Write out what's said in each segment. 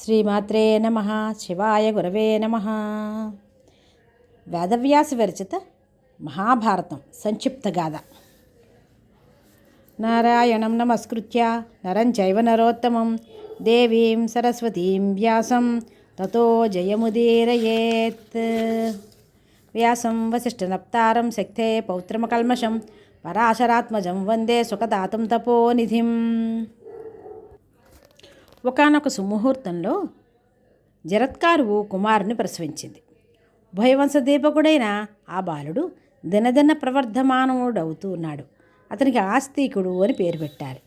శ్రీమాత్రే నమః. శివాయ గురవే నమః. వేదవ్యాస విరచిత మహాభారతం సంక్షిప్త గాథ. నారాయణం నమస్కృత్య నరం చైవ నరోత్తమం దేవీం సరస్వతీం వ్యాసం తతో జయముదీరయేత్. వ్యాసం వసిష్ఠనప్తారం శక్తే పౌత్రమకల్మషం పరాశరాత్మజం వందే సుఖదాతం తపోనిధిం. ఒకానొక సుముహూర్తంలో జరత్కారువు కుమారుని ప్రసవించింది. ఉభయవంశదీపకుడైన ఆ బాలుడు దినదిన ప్రవర్ధమానముడవుతూ ఉన్నాడు. అతనికి ఆస్తికుడు అని పేరు పెట్టారు.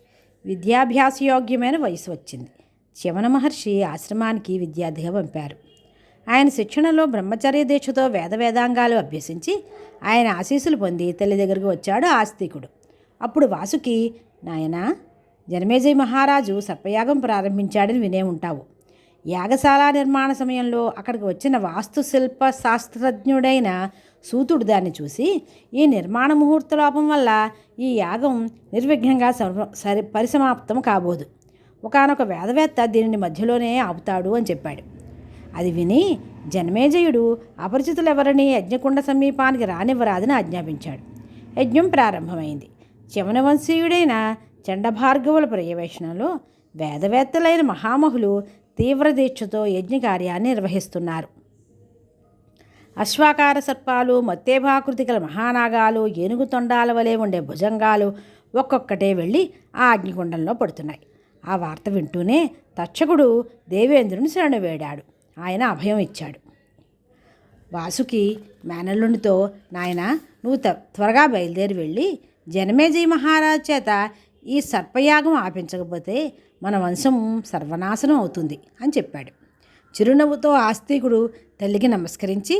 విద్యాభ్యాసయోగ్యమైన వయసు వచ్చింది. చ్యవన మహర్షి ఆశ్రమానికి విద్యార్థిగా పంపారు. ఆయన శిక్షణలో బ్రహ్మచర్య దీక్షతో వేదాంగాలు అభ్యసించి ఆయన ఆశీస్సులు పొంది తల్లి దగ్గరకు వచ్చాడు ఆస్తికుడు. అప్పుడు వాసుకి, నాయనా, జనమేజయ మహారాజు సర్పయాగం ప్రారంభించాడని వినే ఉంటావు. యాగశాల నిర్మాణ సమయంలో అక్కడికి వచ్చిన వాస్తుశిల్ప శాస్త్రజ్ఞుడైన సూతుడు దాన్ని చూసి, ఈ నిర్మాణ ముహూర్తలోపం వల్ల ఈ యాగం నిర్విఘ్నంగా పరిసమాప్తం కాబోదు. ఒకానొక వేదవేత్త దీనిని మధ్యలోనే ఆపుతాడు అని చెప్పాడు. అది విని జనమేజయుడు అపరిచితులెవరిని యజ్ఞకుండ సమీపానికి రానివ్వరాదని ఆజ్ఞాపించాడు. యజ్ఞం ప్రారంభమైంది. చ్యవనవంశీయుడైన చండభార్గవుల పర్యవేక్షణలో వేదవేత్తలైన మహామహులు తీవ్ర దీక్షతో యజ్ఞకార్యాన్ని నిర్వహిస్తున్నారు. అశ్వాకార సర్పాలు, మత్తేభాకృతి గల మహానాగాలు, ఏనుగు తొండాల వలె ఉండే భుజంగాలు ఒక్కొక్కటే వెళ్ళి ఆ అగ్నికుండంలో పడుతున్నాయి. ఆ వార్త వింటూనే తక్షకుడు దేవేంద్రుని శరణు వేడాడు. ఆయన అభయం ఇచ్చాడు. వాసుకి మేనల్లునితో, నాయనా, నువ్వు త్వరగా బయలుదేరి వెళ్ళి జనమేజయ మహారాజు చేత ఈ సర్పయాగం ఆపించకపోతే మన వంశం సర్వనాశనం అవుతుంది అని చెప్పాడు. చిరునవ్వుతో ఆస్తికుడు తల్లికి నమస్కరించి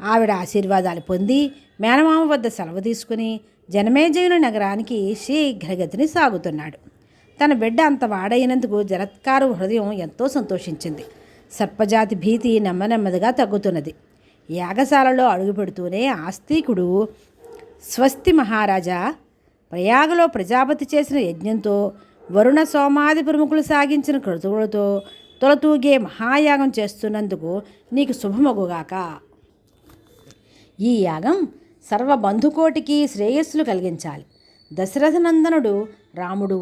ఆవిడ ఆశీర్వాదాలు పొంది మేనమామ వద్ద సెలవు తీసుకుని జనమేజయుని నగరానికి శీఘ్రగతిని సాగుతున్నాడు. తన బిడ్డ అంత వాడైనందుకు జరత్కారు హృదయం ఎంతో సంతోషించింది. సర్పజాతి భీతి నెమ్మదిగా తగ్గుతున్నది. యాగశాలలో అడుగుపెడుతూనే ఆస్తికుడు, స్వస్తి మహారాజా, ప్రయాగలో ప్రజాపతి చేసిన యజ్ఞంతో వరుణ సోమాది ప్రముఖులు సాగించిన క్రతువులతో తొలతూగే మహాయాగం చేస్తున్నందుకు నీకు శుభమగుగాక. ఈ యాగం సర్వబంధుకోటికి శ్రేయస్సులు కలిగించాలి. దశరథనందనుడు రాముడు,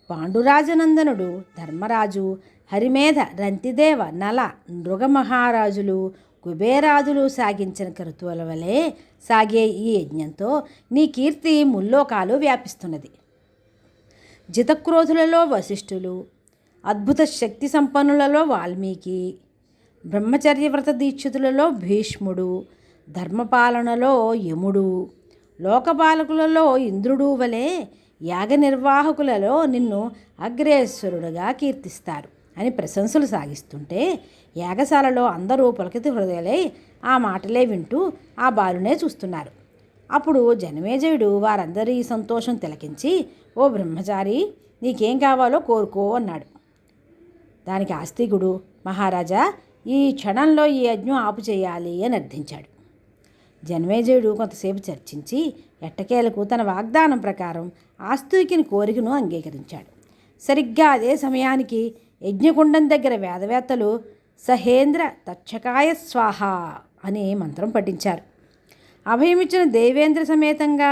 పాండురాజనందనుడు ధర్మరాజు, హరిమేధ, రంతిదేవ, నల, నృగమహారాజులు, కుబేరాజులు సాగించిన క్రతువుల వలె సాగే ఈ యజ్ఞంతో నీ కీర్తి ముల్లోకాలు వ్యాపిస్తున్నది. జితక్రోధులలో వశిష్ఠులు, అద్భుత శక్తి సంపన్నులలో వాల్మీకి, బ్రహ్మచర్యవ్రత దీక్షితులలో భీష్ముడు, ధర్మపాలనలో యముడు, లోకపాలకులలో ఇంద్రుడు వలె యాగ నిర్వాహకులలో నిన్ను అగ్రేశ్వరుడుగా కీర్తిస్తారు అని ప్రశంసలు సాగిస్తుంటే యాగశాలలో అందరూ పులకిత హృదయాలై ఆ మాటలే వింటూ ఆ బాలునే చూస్తున్నారు. అప్పుడు జనమేజయుడు వారందరి సంతోషం తిలకించి, ఓ బ్రహ్మచారి, నీకేం కావాలో కోరుకో అన్నాడు. దానికి ఆస్తికుడు, మహారాజా, ఈ క్షణంలో ఈ యజ్ఞం ఆపు చేయాలి అని అర్థించాడు. జనమేజయుడు కొంతసేపు చర్చించి ఎట్టకేలకు తన వాగ్దానం ప్రకారం ఆస్తికుని కోరికను అంగీకరించాడు. సరిగ్గా అదే సమయానికి యజ్ఞకుండం దగ్గర వేదవేత్తలు సహేంద్ర తక్షకాయ స్వాహ అనే మంత్రం పఠించారు. అభయమిచ్చిన దేవేంద్ర సమేతంగా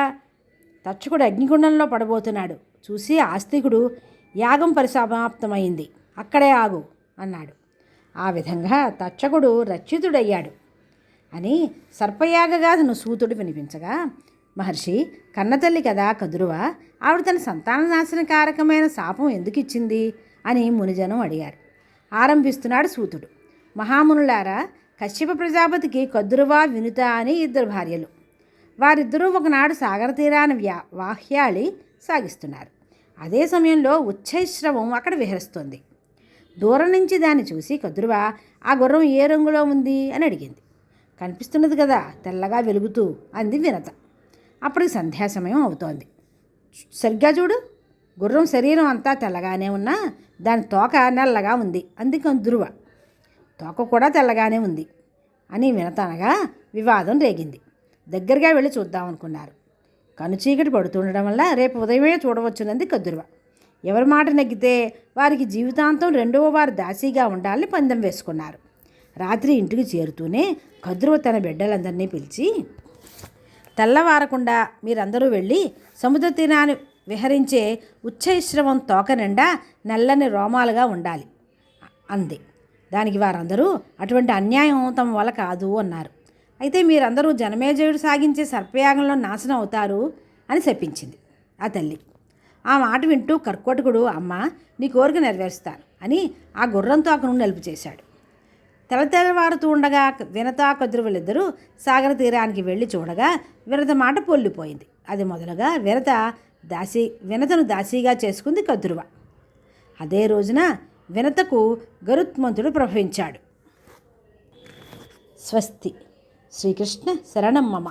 తక్షకుడు అగ్నికుండంలో పడబోతున్నాడు. చూసి ఆస్తికుడు, యాగం పరిసమాప్తమైంది, అక్కడే ఆగు అన్నాడు. ఆ విధంగా తక్షకుడు రక్షితుడయ్యాడు అని సర్పయాగగాథను సూతుడు వినిపించగా, మహర్షి, కన్నతల్లి కదా కదురువ, ఆవిడ తన సంతాన నాశనకారకమైన శాపం ఎందుకు ఇచ్చింది అని మునిజనం అడిగారు. ఆరంభిస్తున్నాడు సూతుడు. మహామునులారా, కశ్యప ప్రజాపతికి కదురువ, వినుత అని ఇద్దరు భార్యలు. వారిద్దరూ ఒకనాడు సాగర తీరాన వాహ్యాళి సాగిస్తున్నారు. అదే సమయంలో ఉచ్చైశ్రవం అక్కడ విహరిస్తోంది. దూరం నుంచి దాన్ని చూసి కదురువ, ఆ గుర్రం ఏ రంగులో ఉంది అని అడిగింది. కనిపిస్తున్నది కదా, తెల్లగా వెలుగుతూ అంది వినత. అప్పటికి సంధ్యా సమయం అవుతోంది. సరిగ్గా చూడు, గుర్రం శరీరం అంతా తెల్లగానే ఉన్నా దాని తోక నల్లగా ఉంది అంది కదురువ. తోక కూడా తెల్లగానే ఉంది అని వినత అనగా వివాదం రేగింది. దగ్గరగా వెళ్ళి చూద్దామనుకున్నారు. కనుచీకటి పడుతుండడం వల్ల రేపు ఉదయమే చూడవచ్చునంది కదురువ. ఎవరి మాట నెగ్గితే వారికి జీవితాంతం రెండవ వారు దాసీగా ఉండాలని పందెం వేసుకున్నారు. రాత్రి ఇంటికి చేరుతూనే కద్రువ తన బిడ్డలందరినీ పిలిచి, తెల్లవారకుండా మీరందరూ వెళ్ళి సముద్ర తీరాన్ని విహరించే ఉచ్చైశ్రవం తోక నిండా నల్లని రోమాలుగా ఉండాలి అంది. దానికి వారందరూ అటువంటి అన్యాయం తమ వల్ల కాదు అన్నారు. అయితే మీరందరూ జనమేజయుడు సాగించే సర్పయాగంలో నాశనం అవుతారు అని చెప్పించింది ఆ తల్లి. ఆ మాట వింటూ కర్కోటకుడు, అమ్మ నీ కోరిక నెరవేరుస్తాను అని ఆ గుర్రం తోకను నలుపు చేశాడు. తెల్లవారుతూ ఉండగా వినత కద్రువులిద్దరూ సాగర తీరానికి వెళ్ళి చూడగా వినత మాట పొల్లిపోయింది. అది మొదలుగా వినతను దాసీగా చేసుకుంది కద్రువ. అదే రోజున వినతకు గరుత్మంతుడు ప్రభవించాడు. స్వస్తి. శ్రీకృష్ణ శరణం మమ.